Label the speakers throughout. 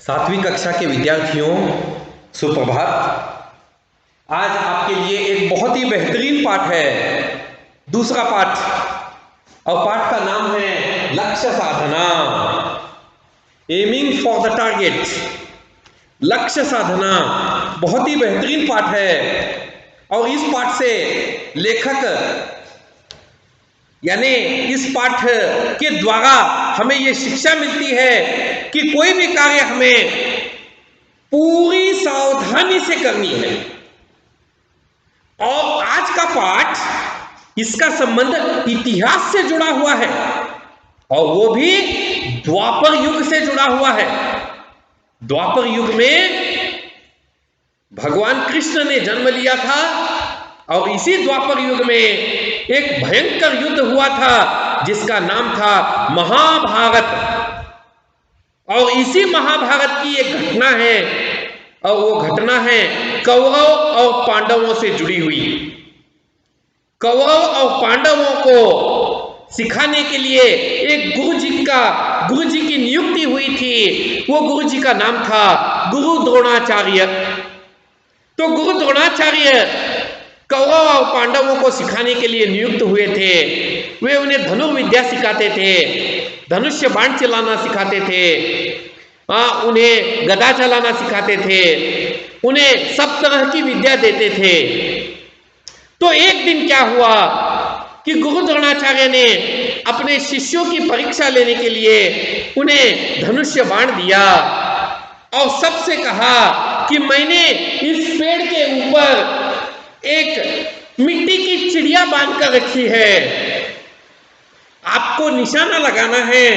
Speaker 1: सातवीं कक्षा के विद्यार्थियों, सुप्रभात। आज आपके लिए एक बहुत ही बेहतरीन पाठ है, दूसरा पाठ, और पाठ का नाम है लक्ष्य साधना। Aiming for the target. लक्ष्य साधना बहुत ही बेहतरीन पाठ है और इस पाठ से लेखक यानी इस पाठ के द्वारा हमें यह शिक्षा मिलती है कि कोई भी कार्य हमें पूरी सावधानी से करनी है। और आज का पाठ, इसका संबंध इतिहास से जुड़ा हुआ है और वो भी द्वापर युग से जुड़ा हुआ है। द्वापर युग में भगवान कृष्ण ने जन्म लिया था और इसी द्वापर युग में एक भयंकर युद्ध हुआ था जिसका नाम था महाभारत। और इसी महाभारत की एक घटना है और वो घटना है कौरव और पांडवों से जुड़ी हुई। कौरव और पांडवों को सिखाने के लिए एक गुरु जी की नियुक्ति हुई थी। वो गुरु जी का नाम था गुरु द्रोणाचार्य। तो गुरु द्रोणाचार्य कौरव और पांडवों को सिखाने के लिए नियुक्त हुए थे। वे उन्हें धनुर्विद्या सिखाते थे, धनुष्य बाण चलाना सिखाते थे, उन्हें गदा चलाना सिखाते थे, उन्हें सब तरह की विद्या देते थे। तो एक दिन क्या हुआ कि गुरु द्रोणाचार्य ने अपने शिष्यों की परीक्षा लेने के लिए उन्हें धनुष्य बाण दिया और सबसे कहा कि मैंने इस पेड़ के ऊपर एक मिट्टी की चिड़िया बांधकर रखी है, आपको निशाना लगाना है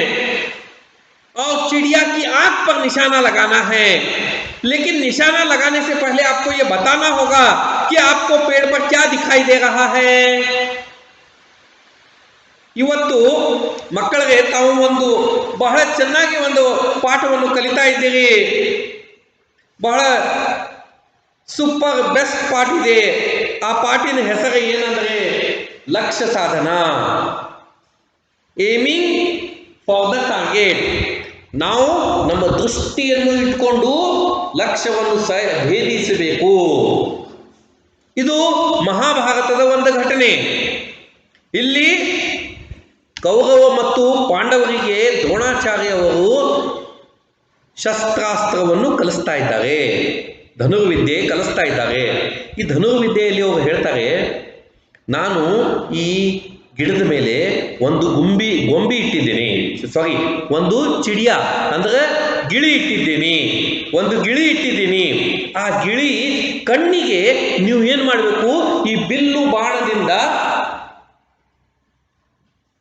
Speaker 1: और चिड़िया की आंख पर निशाना लगाना है। लेकिन निशाना लगाने से पहले आपको यह बताना होगा कि आपको पेड़ पर क्या दिखाई दे रहा है। ಇವತ್ತು ಮಕ್ಕಳಿಗೆ ತಾವು ಒಂದು ಬಹಳ ಚೆನ್ನಾಗಿ ಒಂದು ಪಾಠವನ್ನು ಕಲಿತಾ ಇದ್ದೀರಿ. ಬಹಳ ಸೂಪರ್ ಬೆಸ್ಟ್ ಪಾಠ ಇದೆ. ಆ ಪಾಠಿನ ಹೆಸರು ಏನಂದ್ರೆ ಲಕ್ಷ್ಯ ಸಾಧನಾ, ಏಮಿಂಗ್ ಫಾರ್ ದ ಟಾರ್ಗೆಟ್. ನಾವು ನಮ್ಮ ದೃಷ್ಟಿಯನ್ನು ಇಟ್ಕೊಂಡು ಲಕ್ಷ್ಯವನ್ನು ಭೇದಿಸಬೇಕು. ಇದು ಮಹಾಭಾರತದ ಒಂದು ಘಟನೆ. ಇಲ್ಲಿ ಕೌರವ ಮತ್ತು ಪಾಂಡವರಿಗೆ ದ್ರೋಣಾಚಾರ್ಯ ಅವರು ಶಸ್ತ್ರಾಸ್ತ್ರವನ್ನು ಕಲಿಸ್ತಾ ಇದ್ದಾರೆ, ಧನುರ್ವಿದ್ಯೆ ಕಲಿಸ್ತಾ ಇದ್ದಾರೆ. ಈ ಧನುರ್ವಿದ್ಯೆಯಲ್ಲಿ ಅವರು ಹೇಳ್ತಾರೆ, ನಾನು ಈ ಗಿಡದ ಮೇಲೆ ಒಂದು ಗೊಂಬಿ ಇಟ್ಟಿದ್ದೀನಿ, ಒಂದು ಚಿಡಿಯಾ ಅಂದ್ರೆ ಗಿಳಿ ಇಟ್ಟಿದ್ದೀನಿ, ಒಂದು ಗಿಳಿ ಇಟ್ಟಿದ್ದೀನಿ. ಆ ಗಿಳಿ ಕಣ್ಣಿಗೆ ನೀವು ಏನು ಮಾಡಬೇಕು, ಈ ಬಿಲ್ಲು ಬಾಣದಿಂದ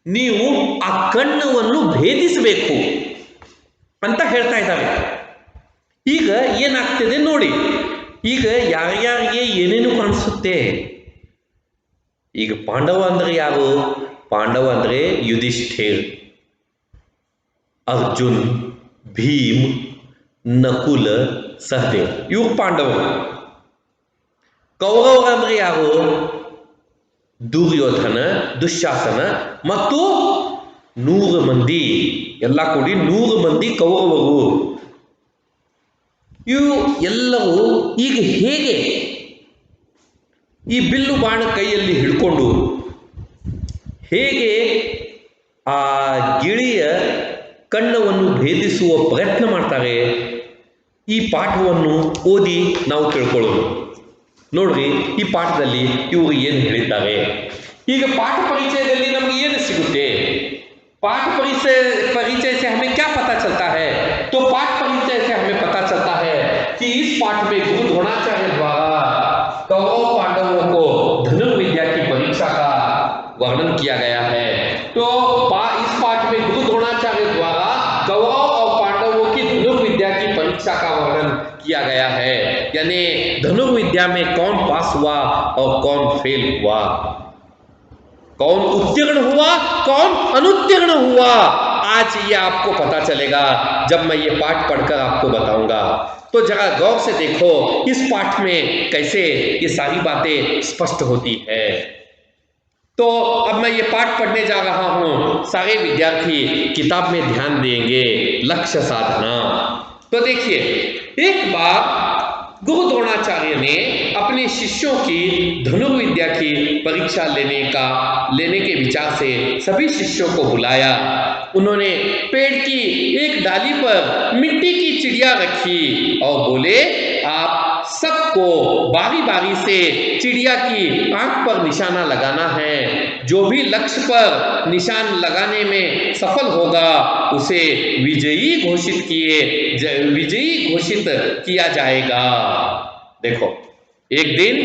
Speaker 1: ನೀವು ಆ ಕಣ್ಣನ್ನು ಭೇದಿಸಬೇಕು ಅಂತ ಹೇಳ್ತಾ ಇದ್ದಾರೆ. ಈಗ ಏನಾಗ್ತಿದೆ ನೋಡಿ, ಈಗ ಯಾರ್ಯಾರಿಗೆ ಏನೇನು ಕಾಣಿಸುತ್ತೆ. ಈಗ ಪಾಂಡವ ಅಂದ್ರೆ ಯಾರು? ಪಾಂಡವ ಅಂದ್ರೆ ಯುಧಿಷ್ಠಿರ್, ಅರ್ಜುನ್, ಭೀಮ್, ನಕುಲ, ಸಹದೇವ್, ಇವರು ಪಾಂಡವರು. ಕೌರವ ಅಂದ್ರೆ ಯಾರು? ದುರ್ಯೋಧನ, ದುಶ್ಯಾಸನ ಮತ್ತು 100 ಮಂದಿ, ಎಲ್ಲ ಕೂಡಿ 100 ಮಂದಿ ಕೌರವರು. ಇವು ಎಲ್ಲವೂ ಈಗ ಹೇಗೆ ಈ ಬಿಲ್ಲು ಬಾಣ ಕೈಯಲ್ಲಿ ಹಿಡ್ಕೊಂಡು ಹೇಗೆ ಆ ಗಿಳಿಯ ಕಣ್ಣವನ್ನು ಭೇದಿಸುವ ಪ್ರಯತ್ನ ಮಾಡ್ತಾರೆ, ಈ ಪಾಠವನ್ನು ಓದಿ ನಾವು ತಿಳ್ಕೊಳ್ಳೋದು. ನೋಡ್ರಿ, ಈ ಪಾಠದಲ್ಲಿ ಇವರು ಏನು ಹೇಳಿದ್ದಾರೆ. ಈಗ ಪಾಠ ಪರಿಚಯದಲ್ಲಿ ನಮಗೆ ಏನು ಸಿಗುತ್ತೆ? पाठ परिचय से हमें क्या पता चलता है? तो पाठ परिचय से हमें पता चलता है कि इस पाठ में गुरु द्रोणाचार्य द्वारा कौरव पांडवों को धनुर्विद्या की परीक्षा का वर्णन किया गया है। तो इस पाठ में गुरु द्रोणाचार्य द्वारा कौरव और पांडवों की धनुर्विद्या की परीक्षा का वर्णन किया गया है, यानी धनुर्विद्या में कौन पास हुआ और कौन फेल हुआ, कौन उत्तीर्ण हुआ, कौन अनुत्तीर्ण हुआ। आज ये आपको पता चलेगा जब मैं ये पाठ पढ़कर आपको बताऊंगा। तो जरा गौर से देखो इस पाठ में कैसे ये सारी बातें स्पष्ट होती है। तो अब मैं ये पाठ पढ़ने जा रहा हूं, सारे विद्यार्थी किताब में ध्यान देंगे। लक्ष्य साधना, तो देखिए, एक बार गुरु द्रोणाचार्य ने अपने शिष्यों की धनुर्विद्या की परीक्षा लेने के विचार से सभी शिष्यों को बुलाया। उन्होंने पेड़ की एक डाली पर मिट्टी की चिड़िया रखी और बोले, आप सबको बारी बारी से चिड़िया की आंख पर निशाना लगाना है। जो भी लक्ष्य पर निशान लगाने में सफल होगा उसे विजयी घोषित किया जाएगा। देखो, एक दिन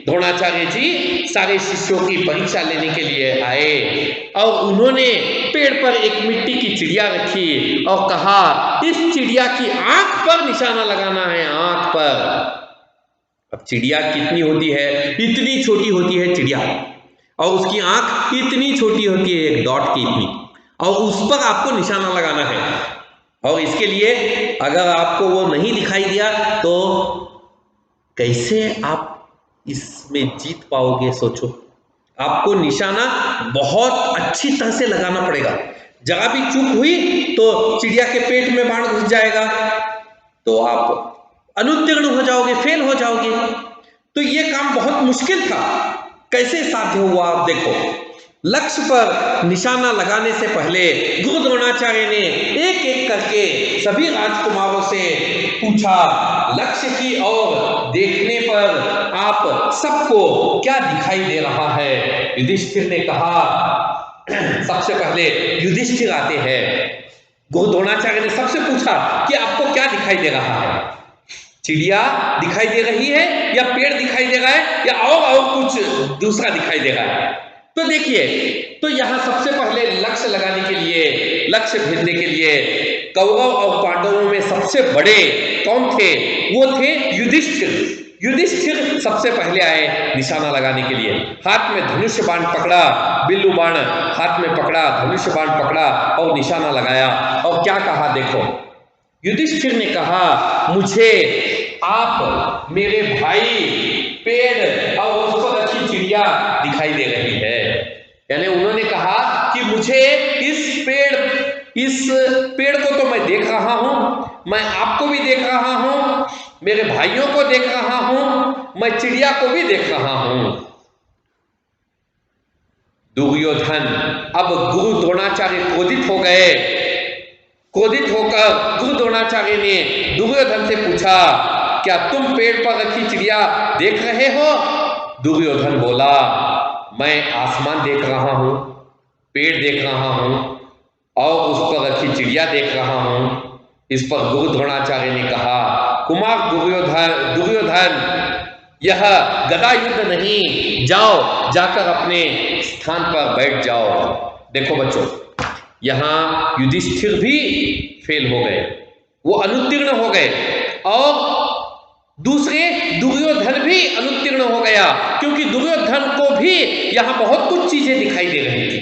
Speaker 1: द्रोणाचार्य जी सारे शिष्यों की परीक्षा लेने के लिए आए और उन्होंने पेड़ पर एक मिट्टी की चिड़िया रखी और कहा, इस चिड़िया की आंख पर निशाना लगाना है, आंख पर। अब चिड़िया कितनी होती है? इतनी छोटी होती है चिड़िया, और उसकी आंख इतनी छोटी होती है, एक डॉट की इतनी, और उस पर आपको निशाना लगाना है। और इसके लिए अगर आपको वो नहीं दिखाई दिया तो कैसे आप इसमें जीत पाओगे? सोचो, आपको निशाना बहुत अच्छी तरह से लगाना पड़ेगा। जरा भी चूक हुई तो चिड़िया के पेट में बाण घुस जाएगा, तो आप अनुत्तीर्ण हो जाओगे, फेल हो जाओगे। तो ये काम बहुत मुश्किल था। कैसे साध्य हुआ? आप देखो, लक्ष्य पर निशाना लगाने से पहले गुरु द्रोणाचार्य ने एक एक करके सभी राजकुमारों से पूछा, लक्ष्य की ओर देखने पर आप सबको क्या दिखाई दे रहा है? युधिष्ठिर ने कहा, सबसे पहले युधिष्ठिर आते हैं। गुरु द्रोणाचार्य ने सबसे पूछा कि आपको क्या दिखाई दे रहा है? चिड़िया दिखाई दे रही है या पेड़ दिखाई दे रहा है या और कुछ दूसरा दिखाई दे रहा है? तो देखिए, तो यहां सबसे पहले लक्ष्य लगाने के लिए, लक्ष्य भेदने के लिए कौरव और पांडवों में सबसे बड़े कौन थे? वो थे युधिष्ठिर। युधिष्ठिर सबसे पहले आए निशाना लगाने के लिए। हाथ में धनुष्य बाण पकड़ा, बिल्लू बाण हाथ में पकड़ा, धनुष्य बाण पकड़ा और निशाना लगाया। और क्या कहा? देखो, युधिष्ठिर ने कहा, मुझे आप मेरे भाई पेड़ और उस पर रखी चिड़िया दिखाई दे रही है। यानी उन्होंने कहा कि मुझे इस पेड़ को तो मैं देख रहा हूं, मैं आपको भी देख रहा हूं, मेरे भाइयों को देख रहा हूं, मैं चिड़िया को भी देख रहा हूं। दुर्योधन, अब गुरु द्रोणाचार्य क्रोधित हो गए। क्रोधित होकर गुरु द्रोणाचार्य ने दुर्योधन से पूछा, क्या तुम पेड़ पर रखी चिड़िया देख रहे हो? दुर्योधन बोला, मैं आसमान देख रहा हूं, पेड़ देख रहा हूं और उस पर रखी चिड़िया देख रहा हूं। इस पर गुरु द्रोणाचार्य ने कहा, कुमार दुर्योधन, यह गदा युद्ध नहीं, जाओ जाकर अपने स्थान पर बैठ जाओ। देखो बच्चों, यहां युधिष्ठिर भी फेल हो गए, वो अनुत्तीर्ण हो गए, और दूसरे दुर्योधन भी अनुत्तीर्ण हो गया, क्योंकि दुर्योधन को भी यहां बहुत कुछ चीजें दिखाई दे रही थी।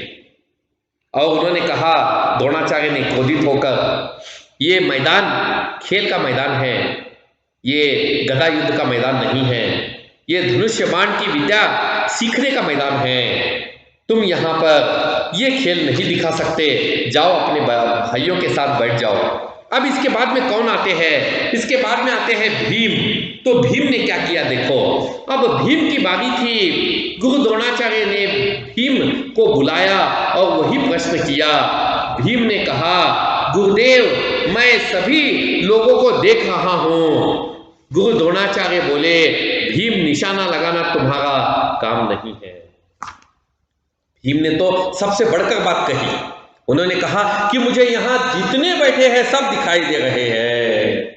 Speaker 1: और उन्होंने कहा, द्रोणाचार्य ने क्रोधित होकर, ये मैदान खेल का मैदान है, ये गदा युद्ध का मैदान नहीं है, ये धनुष्य बाण की विद्या सीखने का मैदान है। तुम यहाँ पर ये खेल नहीं दिखा सकते, जाओ अपने भाइयों के साथ बैठ जाओ। अब इसके बाद में कौन आते हैं? इसके बाद में आते हैं भीम। तो भीम ने क्या किया? देखो, अब भीम की बारी थी। गुरु द्रोणाचार्य ने भीम को बुलाया और वही प्रश्न किया। भीम ने कहा, गुरुदेव, मैं सभी लोगों को देख रहा हूं। गुरु द्रोणाचार्य बोले, भीम, निशाना लगाना तुम्हारा काम नहीं है। भीम ने तो सबसे बढ़कर बात कही। उन्होंने कहा कि मुझे यहां जितने बैठे हैं सब दिखाई दे रहे हैं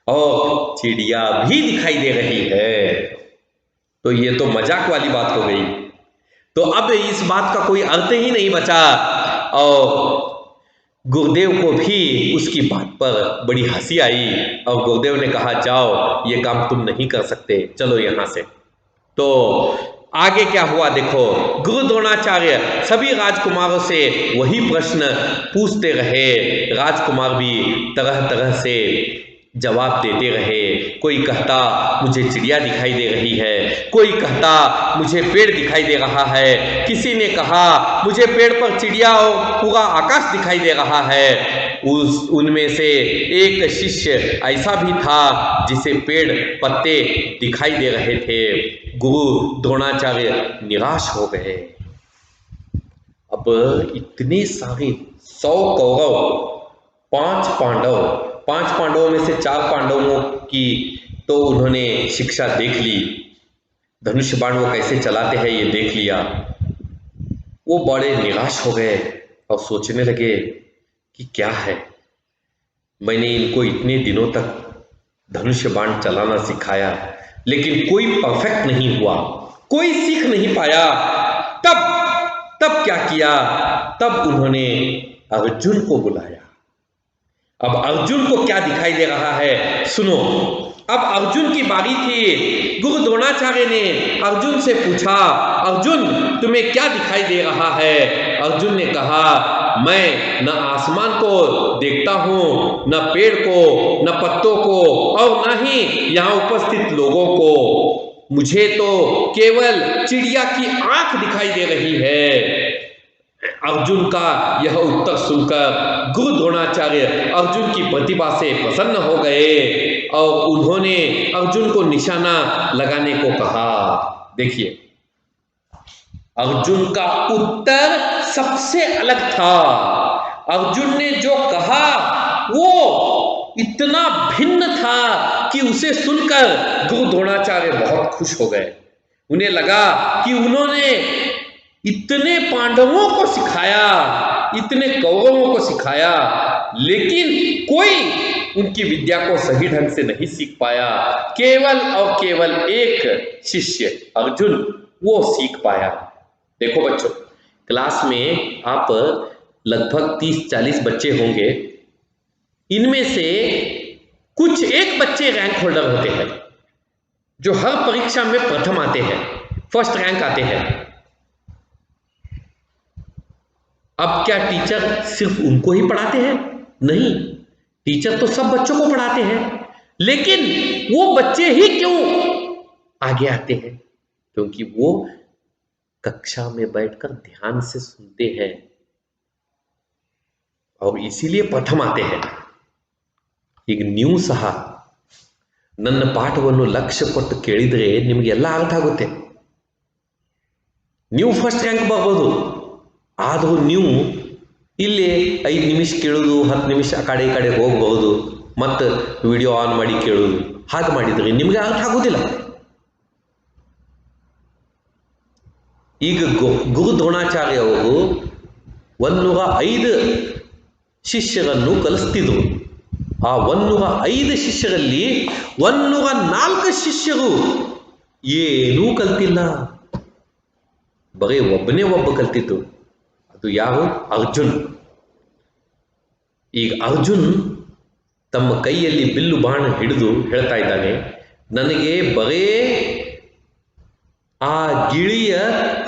Speaker 1: और चिड़िया भी दिखाई दे रही है। तो ये तो मजाक वाली बात हो गई। तो अब इस बात का कोई अर्थ ही नहीं बचा, और गुरुदेव को भी उसकी बात पर बड़ी हंसी आई और गुरुदेव ने कहा, जाओ, ये काम तुम नहीं कर सकते, चलो यहां से। तो आगे क्या हुआ देखो, गुरु द्रोणाचार्य सभी राजकुमारों से वही प्रश्न पूछते रहे। राजकुमार भी तरह तरह से जवाब देते रहे। कोई कहता मुझे चिड़िया दिखाई दे रही है, कोई कहता मुझे पेड़ दिखाई दे रहा है, किसी ने कहा मुझे पेड़ पर चिड़िया और पूरा आकाश दिखाई दे रहा है, उनमें से एक शिष्य ऐसा भी था जिसे पेड़ पत्ते दिखाई दे रहे थे। गुरु द्रोणाचार्य निराश हो गए। अब इतने सारे 100 कौरव, 5 पांडवों में से 4 पांडवों की तो उन्होंने शिक्षा देख ली, धनुष बाण वो कैसे चलाते हैं ये देख लिया। वो बड़े निराश हो गए और सोचने लगे कि क्या है, मैंने इनको इतने दिनों तक धनुष बाण चलाना सिखाया लेकिन कोई परफेक्ट नहीं हुआ, कोई सीख नहीं पाया। तब क्या किया, तब उन्होंने अर्जुन को बुलाया। अब अर्जुन को क्या दिखाई दे रहा है सुनो। अब अर्जुन की बारी थी। गुरु द्रोणाचार्य ने अर्जुन से पूछा, अर्जुन तुम्हें क्या दिखाई दे रहा है? अर्जुन ने कहा, मैं न आसमान को देखता हूं, न पेड़ को, न पत्तों को और न ही यहां उपस्थित लोगों को। मुझे तो केवल चिड़िया की आंख दिखाई दे रही है। अर्जुन का यह उत्तर सुनकर गुरु द्रोणाचार्य अर्जुन की प्रतिभा से प्रसन्न हो गए और उन्होंने अर्जुन को निशाना लगाने को कहा। देखिए, अर्जुन का उत्तर सबसे अलग था। अर्जुन ने जो कहा वो इतना भिन्न था कि उसे सुनकर गुरु द्रोणाचार्य बहुत खुश हो गए। उन्हें लगा कि उन्होंने इतने पांडवों को सिखाया, इतने कौरवों को सिखाया, लेकिन कोई उनकी विद्या को सही ढंग से नहीं सीख पाया। केवल और केवल एक शिष्य अर्जुन वो सीख पाया। देखो बच्चों, क्लास में आप लगभग 30-40 बच्चे होंगे। इनमें से कुछ एक बच्चे रैंक होल्डर होते हैं जो हर परीक्षा में प्रथम आते हैं, फर्स्ट रैंक आते हैं। अब क्या टीचर सिर्फ उनको ही पढ़ाते हैं? नहीं, टीचर तो सब बच्चों को पढ़ाते हैं, लेकिन वो बच्चे ही क्यों आगे आते हैं? क्योंकि वो कक्षा में बैठकर ध्यान से सुनते हैं और इसीलिए प्रथम आते हैं। ಈಗ ನೀವು ಸಹ ನನ್ನ ಪಾಠವನ್ನು ಲಕ್ಷ್ಯ ಕೊಟ್ಟು ಕೇಳಿದ್ರೆ ನಿಮಗೆಲ್ಲ ಅರ್ಥ ಆಗುತ್ತೆ, ನೀವು ಫಸ್ಟ್ ರ್ಯಾಂಕ್ ಬರ್ಬೋದು. ಆದರೂ ನೀವು ಇಲ್ಲಿ 5 ನಿಮಿಷ ಕೇಳೋದು, 10 ನಿಮಿಷ ಆ ಕಡೆ ಈ ಕಡೆ ಹೋಗಬಹುದು, ಮತ್ತು ವಿಡಿಯೋ ಆನ್ ಮಾಡಿ ಕೇಳೋದು, ಹಾಗೆ ಮಾಡಿದ್ರೆ ನಿಮಗೆ ಅರ್ಥ ಆಗೋದಿಲ್ಲ. ಈಗ ಗುರು ದ್ರೋಣಾಚಾರ್ಯ ಅವರು 105 ಶಿಷ್ಯರನ್ನು ಕಲಿಸ್ತಿದ್ರು. ಆ 105 ಶಿಷ್ಯರಲ್ಲಿ 104 ಶಿಷ್ಯರು ಏನೂ ಕಲ್ತಿಲ್ಲ, ಬರೀ ಒಬ್ಬ ಕಲ್ತಿದ್ದು. ಅದು ಯಾರು? ಅರ್ಜುನ್. ಈಗ ಅರ್ಜುನ್ ತಮ್ಮ ಕೈಯಲ್ಲಿ ಬಿಲ್ಲು ಬಾಣ ಹಿಡಿದು ಹೇಳ್ತಾ ಇದ್ದಾನೆ, ನನಗೆ ಬರೇ ಆ ಗಿಳಿಯ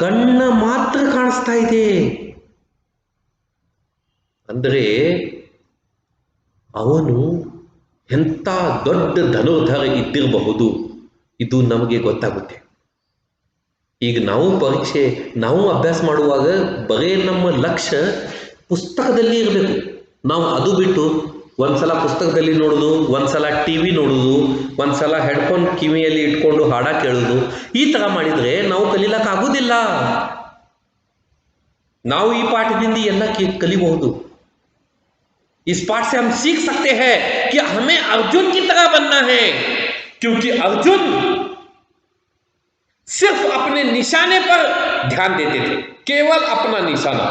Speaker 1: ಕಣ್ಣ ಮಾತ್ರ ಕಾಣಿಸ್ತಾ ಇದೆ. ಅಂದರೆ ಅವನು ಎಂಥ ದೊಡ್ಡ ಧನುರ್ಧರ ಇದ್ದಿರಬಹುದು, ಇದು ನಮಗೆ ಗೊತ್ತಾಗುತ್ತೆ. ಈಗ ನಾವು ಅಭ್ಯಾಸ ಮಾಡುವಾಗ ಬರೀ ನಮ್ಮ ಲಕ್ಷ್ಯ ಪುಸ್ತಕದಲ್ಲಿ ಇರಬೇಕು. ನಾವು ಅದು ಬಿಟ್ಟು ಒಂದ್ಸಲ ಪುಸ್ತಕದಲ್ಲಿ ನೋಡೋದು, ಒಂದ್ಸಲ ಟಿವಿ ನೋಡೋದು, ಒಂದ್ಸಲ ಹೆಡ್ಫೋನ್ ಕಿವಿಯಲ್ಲಿ ಇಟ್ಕೊಂಡು ಹಾಡ ಕೇಳೋದು, ಈ ಥರ ಮಾಡಿದರೆ ನಾವು ಕಲೀಲಕ್ಕಾಗೋದಿಲ್ಲ. ನಾವು ಈ ಪಾಠದಿಂದ ಎಲ್ಲ ಕಲಿಬಹುದು. इस पाठ से हम सीख सकते हैं कि हमें अर्जुन की तरह बनना है, क्योंकि अर्जुन सिर्फ अपने निशाने पर ध्यान देते थे, केवल अपना निशाना।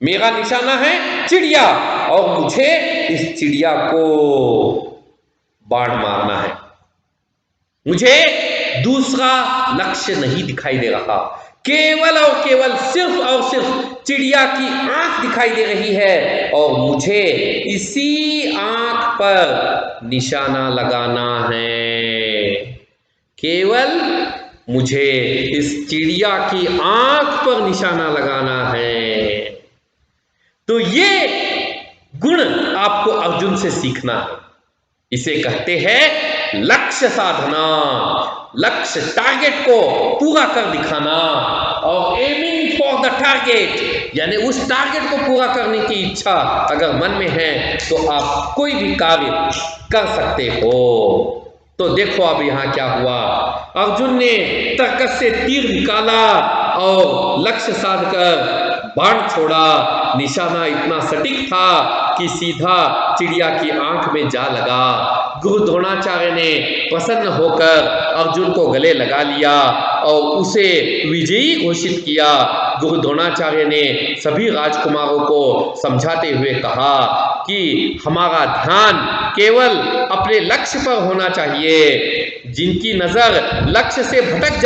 Speaker 1: मेरा निशाना है चिड़िया और मुझे इस चिड़िया को बाण मारना है, मुझे दूसरा लक्ष्य नहीं दिखाई दे रहा। केवल और केवल सिर्फ और सिर्फ चिड़िया की आंख दिखाई दे रही है और मुझे इसी आंख पर निशाना लगाना है। केवल मुझे इस चिड़िया की आंख पर निशाना लगाना है। तो ये गुण आपको अर्जुन से सीखना है। इसे कहते हैं लक्ष्य साधना, लक्ष्य टारगेट को पूरा कर दिखाना। और एमिंग फॉर द टारगेट, यानी उस टारगेट को पूरा करने की इच्छा अगर मन में है तो आप कोई भी कार्य कर सकते हो। तो देखो अब यहाँ क्या हुआ, अर्जुन ने तर्कस से तीर निकाला और लक्ष्य साधकर बाण छोड़ा। निशाना इतना सटीक था कि सीधा चिड़िया की आंख में जा लगा। गुरु द्रोणाचार्य ने प्रसन्न होकर अर्जुन को गले लगा लिया और उसे विजयी घोषित किया। गुरु द्रोणाचार्य ने सभी राजकुमारों को समझाते हुए कहा कि हमारा ध्यान केवल अपने लक्ष्य पर होना चाहिए। जिनकी नजर लक्ष्य से भटक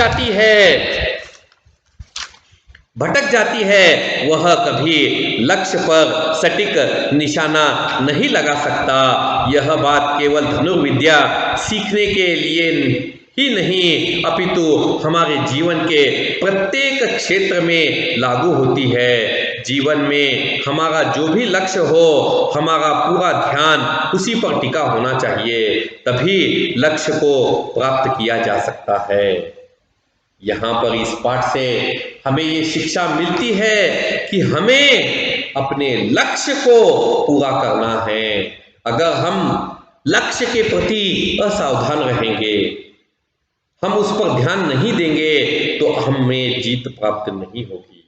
Speaker 1: जाती है वह कभी लक्ष्य पर सटीक निशाना नहीं लगा सकता। यह बात केवल धनुर्विद्या सीखने के लिए ही नहीं अपितु हमारे जीवन के प्रत्येक क्षेत्र में लागू होती है। जीवन में हमारा जो भी लक्ष्य हो, हमारा पूरा ध्यान उसी पर टिका होना चाहिए, तभी लक्ष्य को प्राप्त किया जा सकता है। यहाँ पर इस पाठ से हमें ये शिक्षा मिलती है कि हमें अपने लक्ष्य को पूरा करना है। अगर हम लक्ष्य के प्रति असावधान रहेंगे, हम उस पर ध्यान नहीं देंगे तो हमें जीत प्राप्त नहीं होगी।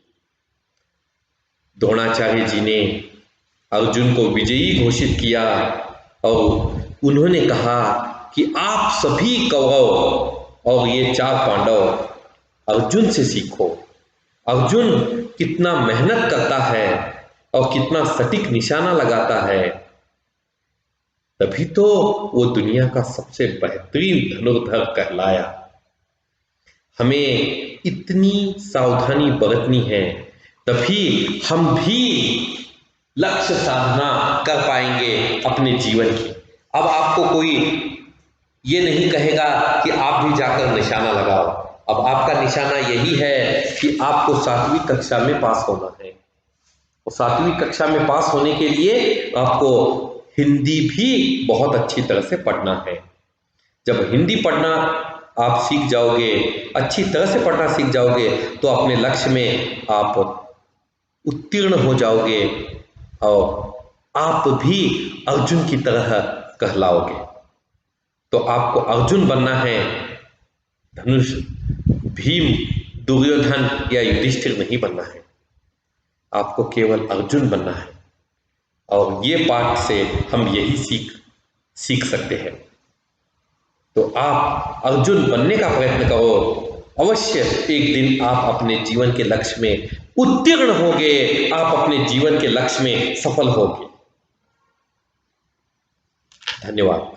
Speaker 1: द्रोणाचार्य जी ने अर्जुन को विजयी घोषित किया और उन्होंने कहा कि आप सभी कौरव और ये 4 पांडव अर्जुन से सीखो। अर्जुन कितना मेहनत करता है और कितना सटीक निशाना लगाता है, तभी तो वो दुनिया का सबसे बेहतरीन धनुर्धर कहलाया। हमें इतनी सावधानी बरतनी है, तभी हम भी लक्ष्य साधना कर पाएंगे अपने जीवन की। अब आपको कोई ये नहीं कहेगा कि आप भी जाकर निशाना लगाओ। अब आपका निशाना यही है कि आपको 7वीं कक्षा में पास होना है। और 7वीं कक्षा में पास होने के लिए आपको हिंदी भी बहुत अच्छी तरह से पढ़ना है। जब हिंदी पढ़ना आप सीख जाओगे, अच्छी तरह से पढ़ना सीख जाओगे, तो अपने लक्ष्य में आप उत्तीर्ण हो जाओगे और आप भी अर्जुन की तरह कहलाओगे। तो आपको अर्जुन बनना है, धनुष भीम, दुर्योधन या युधिष्ठिर नहीं बनना है। आपको केवल अर्जुन बनना है। और ये पाठ से हम यही सीख सकते हैं। तो आप अर्जुन बनने का प्रयत्न करो। अवश्य एक दिन आप अपने जीवन के लक्ष्य में उत्तीर्ण होगे, आप अपने जीवन के लक्ष्य में सफल होगे। धन्यवाद।